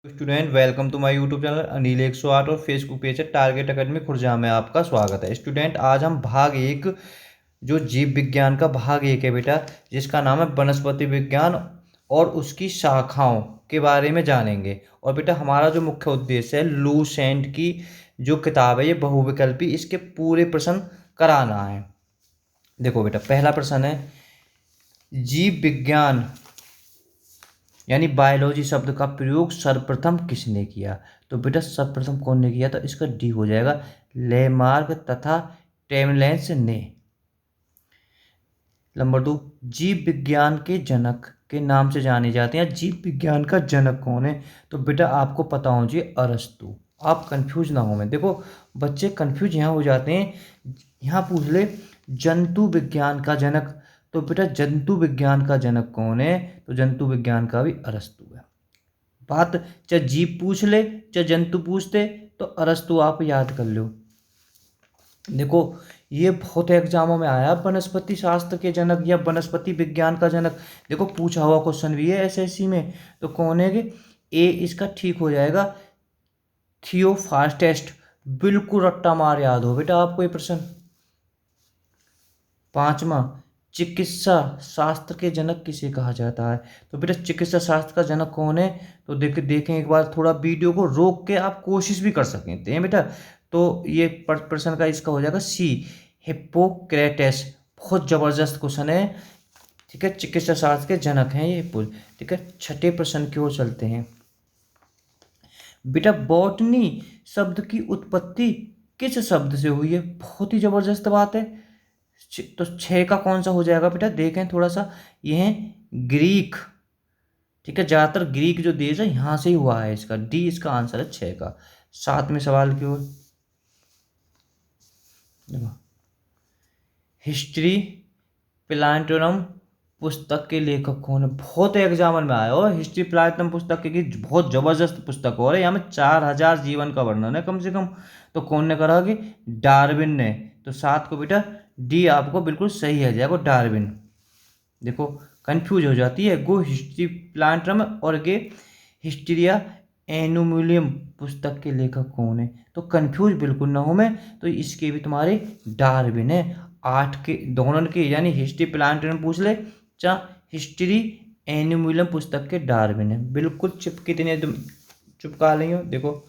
Student welcome to my YouTube channel Anil 108 और Facebook page है target academy Khurja में आपका स्वागत है। स्टूडेंट आज हम भाग एक जो जीव विज्ञान का भाग एक है बेटा, जिसका नाम है वनस्पति विज्ञान और उसकी शाखाओं के बारे में जानेंगे। और बेटा हमारा जो मुख्य उद्देश्य है लूसेंट की जो किताब है ये बहुविकल्पी, इसके पूरे प्रश्न कराना है। देखो बेटा पहला प्रश्न है, जीव विज्ञान यानी बायोलॉजी शब्द का प्रयोग सर्वप्रथम किसने किया? तो बेटा सर्वप्रथम कौन ने किया? तो इसका डी हो जाएगा, लेमार्क तथा टेमलेंस ने। नंबर 2, जीव विज्ञान के जनक के नाम से जाने जाते हैं। जीव विज्ञान का जनक कौन है? तो बेटा आपको पता होना चाहिए अरस्तु। आप कंफ्यूज ना हो में, देखो बच्चे कंफ्यूज यहाँ हो जाते हैं। यहाँ पूछ ले जंतु विज्ञान का जनक, तो बेटा जंतु विज्ञान का जनक कौन है? तो जंतु विज्ञान का भी अरस्तु है। बात चाहे जीव पूछ ले चाहे जंतु पूछते, तो अरस्तु आप याद कर लो। देखो ये बहुत एग्जामों में आया, वनस्पति शास्त्र के जनक या वनस्पति विज्ञान का जनक। देखो पूछा हुआ क्वेश्चन भी है एसएससी में, तो कौन है कि ए इसका ठीक हो जाएगा, थियोफ्रास्टस। बिल्कुल रट्टा मार याद हो बेटा आपको ये प्रश्न। पांचवा, चिकित्सा शास्त्र के जनक किसे कहा जाता है? तो बेटा चिकित्सा शास्त्र का जनक कौन है? तो देखें एक बार, थोड़ा वीडियो को रोक के आप कोशिश भी कर सकते हैं बेटा। तो ये प्रश्न का इसका हो जाएगा सी, हिप्पोक्रेटस। बहुत जबरदस्त क्वेश्चन है, ठीक है। चिकित्सा शास्त्र के जनक हैं ये हिप्पो, ठीक है। छठे प्रश्न की ओर चलते हैं बेटा, बॉटनी शब्द की उत्पत्ति किस शब्द से हुई है? बहुत ही जबरदस्त बात है। तो छः का कौन सा हो जाएगा बेटा? देखें थोड़ा सा, ये है ग्रीक, ठीक है। ज़्यादातर ग्रीक जो देश है यहाँ से ही हुआ है, इसका डी इसका आंसर है छः का। सातवें सवाल की ओर देखो, हिस्ट्री प्लांटोरम पुस्तक के लेखक कौन है? बहुत एग्जाम में आया हो, हिस्ट्री प्लांटोरम पुस्तक की बहुत जबरदस्त पुस्तक हो रही है, यहाँ में 4000 जीवन का वर्णन है कम से कम। तो कौन ने करा कि डार्विन ने। तो सात को बेटा डी आपको बिल्कुल सही है जाएगा, डार्विन। देखो कंफ्यूज हो जाती है, गो हिस्ट्री प्लांटरम और गे हिस्ट्रिया एनुमुलियम पुस्तक के लेखक कौन है? तो कंफ्यूज बिल्कुल ना हो मैं, तो इसके भी तुम्हारे डार्विन है। आठ के दोनों के, यानी हिस्ट्री प्लांटरम पूछ ले चाहे हिस्ट्री एनुमुलियम पुस्तक के डार्विन है। बिल्कुल कितने चुपका रही हो। देखो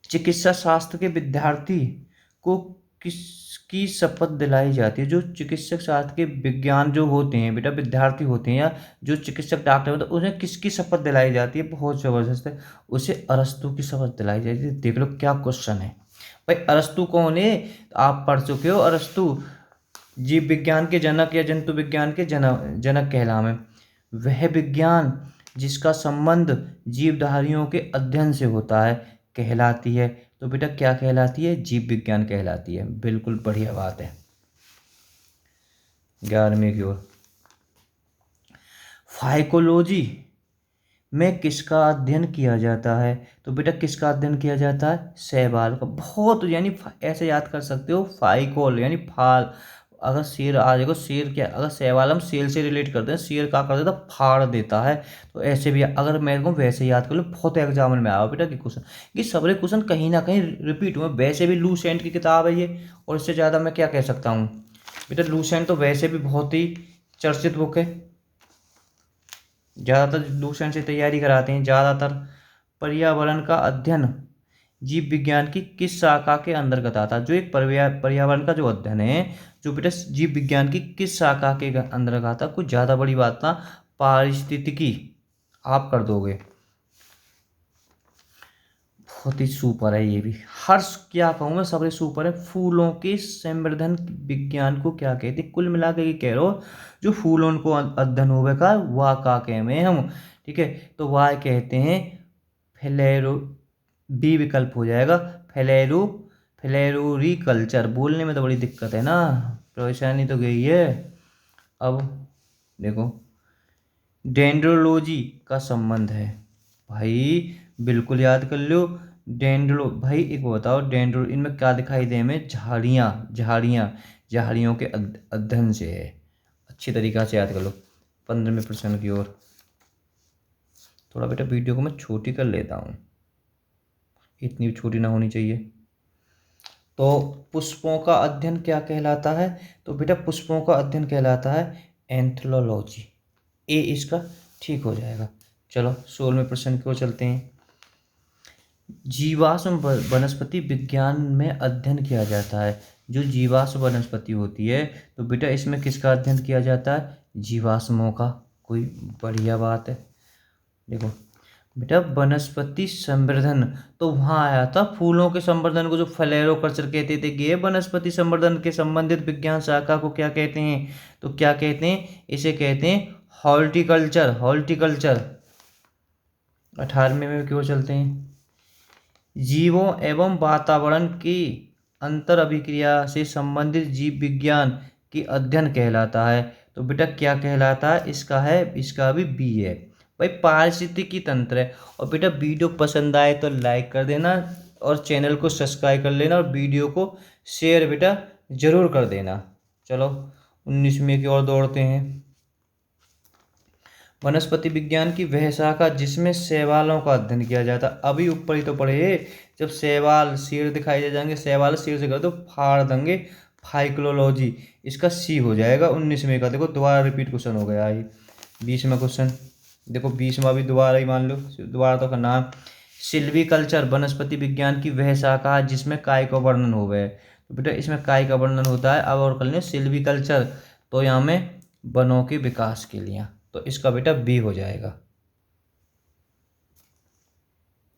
चिकित्सा शास्त्र के विद्यार्थी को किसकी शपथ दिलाई जाती है? जो चिकित्सक शास्त्र के विज्ञान जो होते हैं बेटा, विद्यार्थी होते हैं या जो चिकित्सक डॉक्टर होते हैं, उन्हें किसकी शपथ दिलाई जाती है? बहुत जबरदस्त है, उसे अरस्तु की शपथ दिलाई जाती है। देख लो क्या क्वेश्चन है भाई। अरस्तु कौन है? आप पढ़ चुके हो अरस्तु जीव विज्ञान के जनक या जंतु विज्ञान के जनक कहलावे। वह विज्ञान जिसका संबंध जीवधारियों के अध्ययन से होता है कहलाती है। तो बेटा क्या कहलाती है? जीव विज्ञान कहलाती है। बिल्कुल बढ़िया बात है। 11वीं की ओर, फाइकोलॉजी में किसका अध्ययन किया जाता है? तो बेटा किसका अध्ययन किया जाता है? शैवाल का। बहुत यानी ऐसे याद कर सकते हो, फाइकोल यानी फाल। अगर शेर आ जाएगा, शेर क्या, अगर शैवाल हम शेर से रिलेट करते हैं, शेर क्या कर देता? फाड़ देता है। तो ऐसे भी अगर मेरे को वैसे याद कर लो, बहुत एग्जाम में आया बेटा कि क्वेश्चन, कि सारे क्वेश्चन कहीं ना कहीं रिपीट हुए। वैसे भी लूसेंट की किताब है ये, और इससे ज़्यादा मैं क्या कह सकता हूँ बेटा। लूसेंट तो वैसे भी बहुत ही चर्चित बुक है, ज़्यादातर लूसेंट से तैयारी कराते हैं ज़्यादातर। पर्यावरण का अध्ययन जीव विज्ञान की किस शाखा के अंतर्गत आता है? जो एक पर्यावरण का जो अध्ययन है, जो बेटा जीव विज्ञान की किस शाखा के अंतर्गत आता है? कुछ ज़्यादा बड़ी बात ना, पारिस्थितिकी आप कर दोगे। बहुत ही सुपर है ये भी। हर्ष क्या कहूँ मैं, सबसे सुपर है। फूलों के संवर्धन विज्ञान को क्या कहते हैं? कुल मिला के कह रहे हो, जो फूलों को अध्ययन होवे का वाह का कह में हम, ठीक है। तो वाह कहते हैं फ्लेरो, बी विकल्प हो जाएगा फ्लोरिकल्चर। बोलने में तो बड़ी दिक्कत है ना, परेशानी तो गई है। अब देखो डेंड्रोलॉजी का संबंध है भाई, बिल्कुल याद कर लो। डेंड्रो भाई एक बताओ, डेंड्रो इनमें क्या दिखाई दे हमें? झाड़ियाँ, झाड़ियों के अध्ययन से है। अच्छी तरीक़ा से याद कर लो। 15वें प्रश्न की ओर, थोड़ा बेटा वीडियो को मैं छोटी कर लेता हूँ, इतनी भी छोटी ना होनी चाहिए। तो पुष्पों का अध्ययन क्या कहलाता है? तो बेटा पुष्पों का अध्ययन कहलाता है एंथ्रोलॉजी। ए इसका ठीक हो जाएगा। चलो 16वें प्रश्न की ओर चलते हैं। जीवाश्म वनस्पति विज्ञान में अध्ययन किया जाता है। जो जीवाश्म वनस्पति होती है तो बेटा इसमें किसका अध्ययन किया जाता है? जीवाश्मों का। कोई बढ़िया बात है। देखो बेटा वनस्पति संवर्धन, तो वहाँ आया था फूलों के संवर्धन को जो फ्लोरोकल्चर कहते थे कि ये वनस्पति संवर्धन के संबंधित विज्ञान शाखा को क्या कहते हैं? तो क्या कहते हैं? इसे कहते हैं हॉर्टिकल्चर। हॉर्टिकल्चर। 18वें में क्यों चलते हैं। जीवों एवं वातावरण की अंतर अभिक्रिया से संबंधित जीव विज्ञान की अध्ययन कहलाता है। तो बेटा क्या कहलाता है? इसका भी बी है भाई, पारिस्थितिकी तंत्र है। और बेटा वीडियो पसंद आए तो लाइक कर देना और चैनल को सब्सक्राइब कर लेना और वीडियो को शेयर बेटा जरूर कर देना। चलो 19वें की ओर दौड़ते हैं। वनस्पति विज्ञान की वह शाखा जिसमें शैवालों का अध्ययन किया जाता है। अभी ऊपर ही तो पढ़े, जब शैवाल सिर दिखाई दे जाएंगे, शैवाल सिर से कर दो फाड़ देंगे, फाइकोलॉजी। इसका सी हो जाएगा 19वें का। देखो दोबारा रिपीट क्वेश्चन हो गया ये 20वां क्वेश्चन। देखो 20वां भी दोबारा ही मान लो, दोबारा तो करना है। सिल्वीकल्चर वनस्पति विज्ञान की वह शाखा जिसमें काय का वर्णन हो गया। तो बेटा इसमें काय का वर्णन होता है। अब और कर लें सिल्वीकल्चर, तो यहाँ में वनों के विकास के लिए, तो इसका बेटा बी हो जाएगा।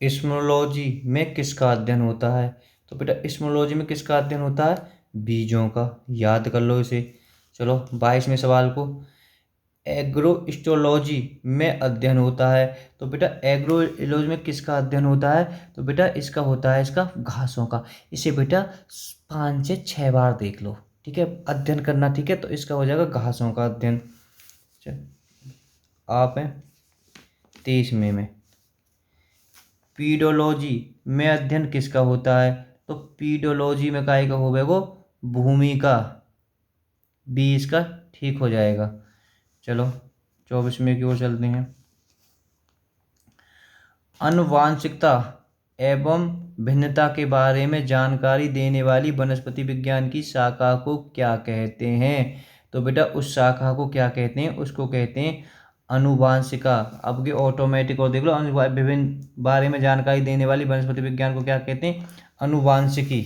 इस्मोलॉजी में किसका अध्ययन होता है? तो बेटा इस्मोलॉजी में किसका अध्ययन होता है? बीजों का। याद कर लो इसे। चलो 22वें सवाल को। एग्रोइस्टोलॉजी में अध्ययन होता है। तो बेटा एग्रोइलॉजी में किसका अध्ययन होता है? तो बेटा इसका होता है इसका घासों का। इसे बेटा 5 से 6 बार देख लो, ठीक है, अध्ययन करना, ठीक है। तो इसका हो जाएगा घासों का अध्ययन। चल आप हैं 23वें में। पीडोलॉजी में अध्ययन किसका होता है? तो पीडोलॉजी में काय का होगा वो? भूमि का। बी इसका ठीक हो जाएगा। चलो 24वें की ओर चलते हैं। आनुवांशिकता एवं भिन्नता के बारे में जानकारी देने वाली वनस्पति विज्ञान की शाखा को क्या कहते हैं? तो बेटा उस शाखा को क्या कहते हैं? उसको कहते हैं अनुवांशिका। अब के ऑटोमेटिक और देख लो, विभिन्न बारे में जानकारी देने वाली वनस्पति विज्ञान को क्या कहते हैं? अनुवांशिकी।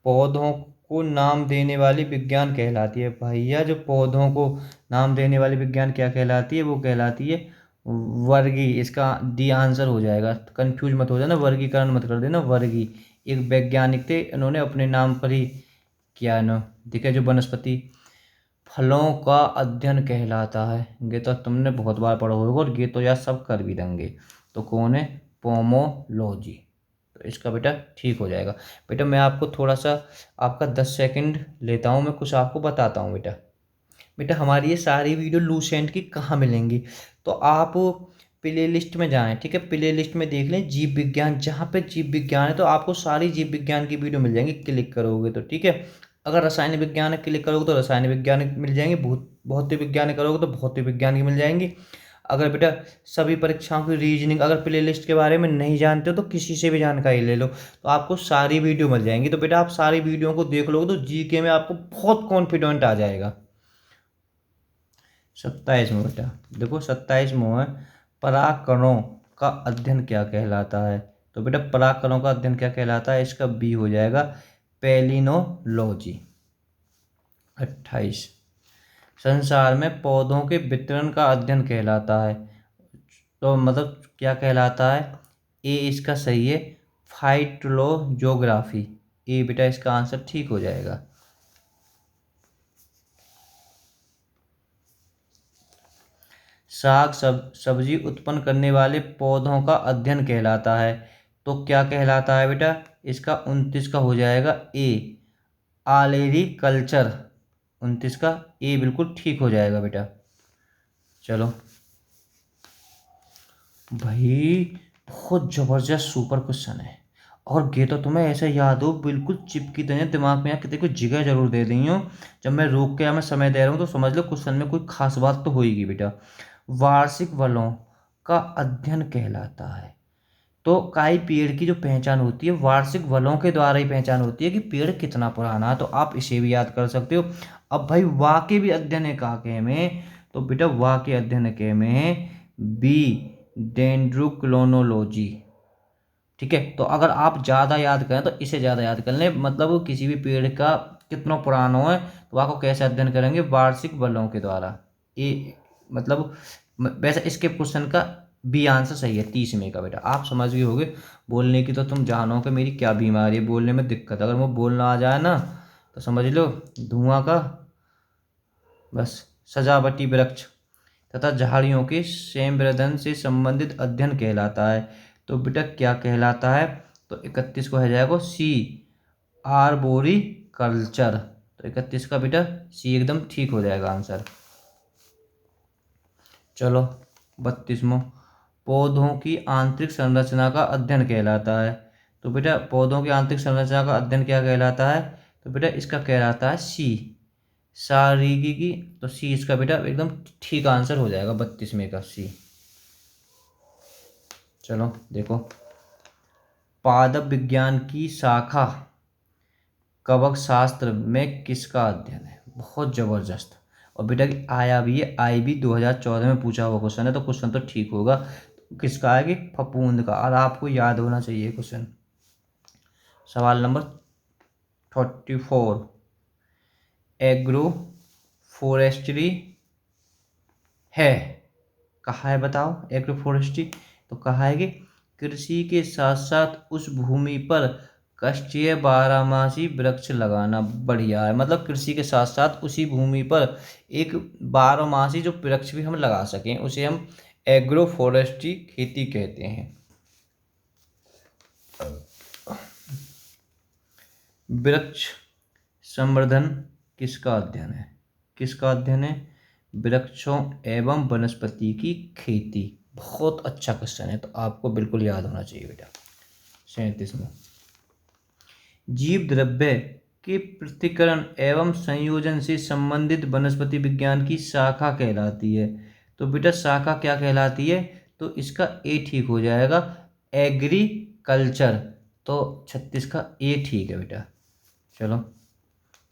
पौधों को नाम देने वाली विज्ञान कहलाती है भैया। जो पौधों को नाम देने वाली विज्ञान क्या कहलाती है? वो कहलाती है वर्गी। इसका डी आंसर हो जाएगा। कंफ्यूज मत हो जाना, वर्गीकरण मत कर देना, वर्गी। एक वैज्ञानिक थे, इन्होंने अपने नाम पर ही किया ना। देखिए जो वनस्पति फलों का अध्ययन कहलाता है, ये तो तुमने बहुत बार पढ़ा होगा और ये तो यार सब कर भी देंगे। तो कौन है? पोमोलॉजी। तो इसका बेटा ठीक हो जाएगा। बेटा मैं आपको थोड़ा सा आपका 10 सेकंड लेता हूँ, मैं कुछ आपको बताता हूँ बेटा। बेटा हमारी ये सारी वीडियो लूसेंट की कहाँ मिलेंगी? तो आप प्ले लिस्ट में जाएं, ठीक है, प्ले लिस्ट में देख लें जीव विज्ञान। जहाँ पे जीव विज्ञान है तो आपको सारी जीव विज्ञान की वीडियो मिल जाएंगी, क्लिक करोगे तो, ठीक है। अगर रसायन विज्ञान क्लिक करोगे तो रसायन विज्ञान मिल जाएंगे, भौतिक विज्ञान करोगे तो भौतिक विज्ञान की मिल जाएंगी। अगर बेटा सभी परीक्षाओं की रीजनिंग, अगर प्ले लिस्ट के बारे में नहीं जानते हो तो किसी से भी जानकारी ले लो, तो आपको सारी वीडियो मिल जाएंगी। तो बेटा आप सारी वीडियो को देख लोगे तो जीके में आपको बहुत कॉन्फिडेंट आ जाएगा। 27 में बेटा देखो 27 में है परागकणों का अध्ययन क्या कहलाता है? तो बेटा परागकणों का अध्ययन क्या कहलाता है? इसका बी हो जाएगा पेलिनोलॉजी। 28 संसार में पौधों के वितरण का अध्ययन कहलाता है। तो मतलब क्या कहलाता है? ए इसका सही है, फाइटोलॉजियोग्राफी। ए बेटा इसका आंसर ठीक हो जाएगा। साग सब्जी उत्पन्न करने वाले पौधों का अध्ययन कहलाता है। तो क्या कहलाता है बेटा? इसका 29 का हो जाएगा ए, आलेरीकल्चर। 29 का ए बिल्कुल ठीक हो जाएगा बेटा। चलो भाई बहुत जबरदस्त सुपर क्वेश्चन है और ये तो तुम्हें ऐसे याद हो बिल्कुल चिप की तरह दिमाग में, यहाँ कितने कोई जगह जरूर दे दी हो। जब मैं रोक के या मैं समय दे रहा हूँ तो समझ लो क्वेश्चन में कोई खास बात तो होगी बेटा। वार्षिक वनों का अध्ययन कहलाता है। तो काई पेड़ की जो पहचान होती है वार्षिक वनों के द्वारा ही पहचान होती है कि पेड़ कितना पुराना है, तो आप इसे भी याद कर सकते हो। अब भाई वाह के भी अध्ययन है कहा के में, तो बेटा वाह के अध्ययन के में बी डेंड्रोक्रोनोलॉजी। ठीक है, तो अगर आप ज़्यादा याद करें तो इसे ज़्यादा याद कर लें, मतलब किसी भी पेड़ का कितना पुराना है तो आपको कैसे अध्ययन करेंगे, वार्षिक वनों के द्वारा। ये मतलब वैसे इसके क्वेश्चन का बी आंसर सही है 30 में का बेटा। आप समझ गए होगे। बोलने की तो तुम जानो कि मेरी क्या बीमारी है, बोलने में दिक्कत है। अगर मुझे बोलना आ जाए ना तो समझ लो धुआं का बस। सजावटी वृक्ष तथा झाड़ियों के संवर्धन से संबंधित अध्ययन कहलाता है। तो बेटा क्या कहलाता है, तो 31 को है जाएगा सी आर्बोरी कल्चर। तो 31 का बेटा सी एकदम ठीक हो जाएगा आंसर। चलो 32वां, पौधों की आंतरिक संरचना का अध्ययन कहलाता है। तो बेटा पौधों की आंतरिक संरचना का अध्ययन क्या कहलाता है, तो बेटा इसका कहलाता है सी शारीरिकी। तो सी इसका बेटा एकदम ठीक आंसर हो जाएगा 32 में का सी। चलो देखो, पादप विज्ञान की शाखा कवक शास्त्र में किसका अध्ययन है, बहुत जबरदस्त। और बेटा आया भी है, आई भी 2014 में पूछा हुआ क्वेश्चन है, तो क्वेश्चन तो ठीक होगा। किसका है कि फफूंद का, और आपको याद होना चाहिए क्वेश्चन। सवाल नंबर 34, एग्रो फॉरेस्ट्री है कहा है, बताओ एग्रो फॉरेस्ट्री। तो कहा है कि कृषि के साथ साथ उस भूमि पर कष्टीय बारहमासी वृक्ष लगाना। बढ़िया है, मतलब कृषि के साथ साथ उसी भूमि पर एक बारहमासी जो वृक्ष भी हम लगा सकें उसे हम एग्रो फॉरेस्ट्री खेती कहते हैं। वृक्ष संवर्धन किसका अध्ययन है, किसका अध्ययन है, वृक्षों एवं वनस्पति की खेती। बहुत अच्छा क्वेश्चन है, तो आपको बिल्कुल याद होना चाहिए बेटा। 37वां, जीव द्रव्य के पृथक्करण एवं संयोजन से संबंधित वनस्पति विज्ञान की शाखा कहलाती है। तो बेटा शाखा क्या कहलाती है, तो इसका ए ठीक हो जाएगा एग्रीकल्चर। तो 36 का ए ठीक है बेटा। चलो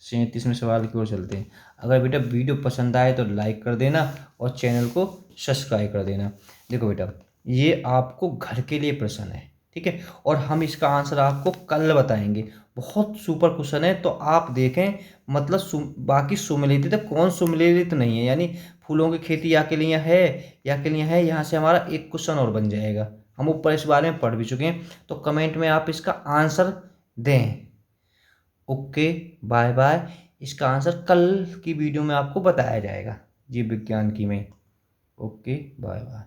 37वें सवाल की ओर चलते हैं। अगर बेटा वीडियो पसंद आए तो लाइक कर देना और चैनल को सब्सक्राइब कर देना। देखो बेटा ये आपको घर के लिए प्रश्न है, ठीक है, और हम इसका आंसर आपको कल बताएंगे। बहुत सुपर क्वेश्चन है, तो आप देखें। मतलब बाकी सुमेलित है, कौन सुमेलित नहीं है, यानी फूलों की खेती या के लिए है या के लिए है, यहाँ से हमारा एक क्वेश्चन और बन जाएगा। हम ऊपर इस बारे में पढ़ भी चुके हैं, तो कमेंट में आप इसका आंसर दें। Okay bye bye. इसका आंसर कल की वीडियो में आपको बताया जाएगा जीव विज्ञान की में। Okay bye bye.